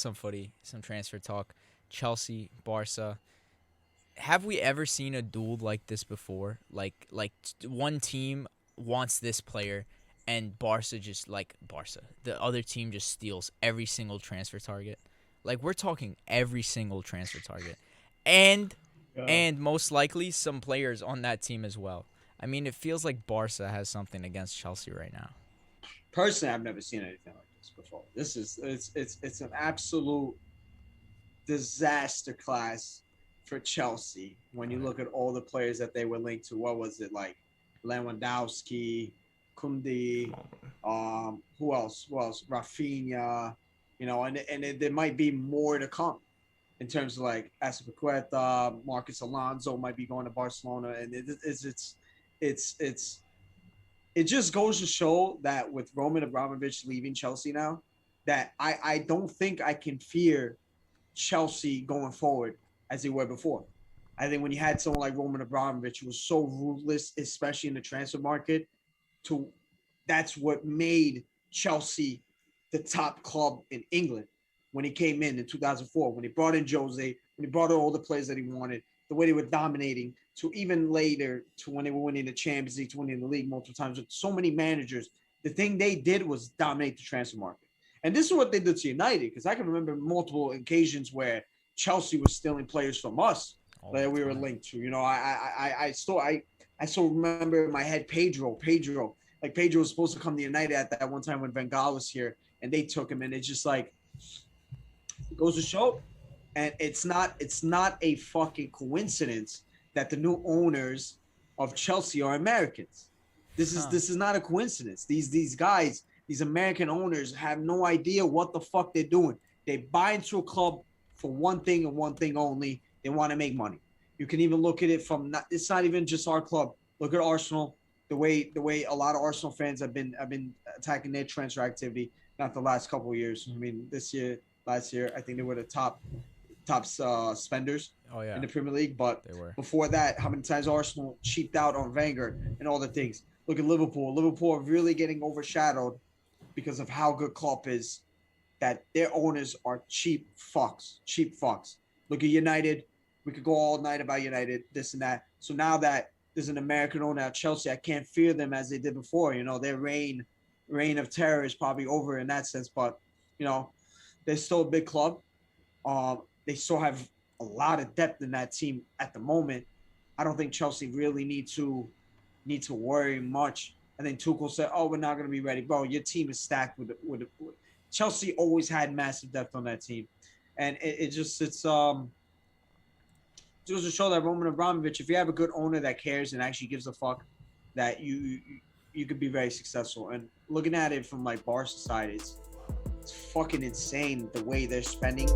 some footy, some transfer talk. Chelsea, Barca. Have we ever seen a duel like this before? One team wants this player, and Barca just like Barca. The other team just steals every single transfer target. Like we're talking every single transfer target, and Yeah. and most likely some players on that team as well. I mean, it feels like Barca has something against Chelsea right now. Personally, I've never seen anything like this before. This is it's an absolute disaster class for Chelsea when Oh, you yeah. look at all the players that they were linked to. What was it like? Lewandowski, Kundi, who else? Who else? Rafinha, there might be more to come in terms of like Aspilicueta, Marcus Alonso might be going to Barcelona, and it's it just goes to show that with Roman Abramovich leaving Chelsea now, that I don't think I can fear Chelsea going forward as they were before. I think when you had someone like Roman Abramovich who was so ruthless, especially in the transfer market, to that's what made Chelsea the top club in England when he came in 2004, when he brought in Jose, when he brought in all the players that he wanted, the way they were dominating, to even later to when they were winning the Champions League, to winning the league multiple times with so many managers. The thing they did was dominate the transfer market. And this is what they did to United, because I can remember multiple occasions where Chelsea was stealing players from us All that we the were time. linked to. I still remember in my head Pedro. Like Pedro was supposed to come to United at that one time when Van Gaal was here, and they took him, and it's just like it goes to show. And it's not a fucking coincidence that the new owners of Chelsea are Americans. This is Huh. this is not a coincidence. These guys, these American owners have no idea what the fuck they're doing. They buy into a club for one thing and one thing only. They want to make money. You can even look at it from it's not even just our club. Look at Arsenal. The way a lot of Arsenal fans have been attacking their transfer activity. Not the last couple of years. I mean, this year, last year, I think they were the top spenders Oh in yeah, the Premier League. But they were. before that, how many times Arsenal cheaped out on Wenger and all the things? Look at Liverpool. Liverpool are really getting overshadowed because of how good Klopp is. That their owners are cheap fucks. Cheap fucks. Look at United. We could go all night about United, this and that. So now that there's an American owner at Chelsea, I can't fear them as they did before. Their reign of terror is probably over in that sense. But you know, they're still a big club. They still have a lot of depth in that team at the moment. I don't think Chelsea really need to worry much. I think Tuchel said, "Oh, we're not going to be ready, bro. Your team is stacked with Chelsea. Always had massive depth on that team, and it's to show that Roman Abramovich, if you have a good owner that cares and actually gives a fuck, that you could be very successful. And looking at it from like Barca side, it's fucking insane the way they're spending.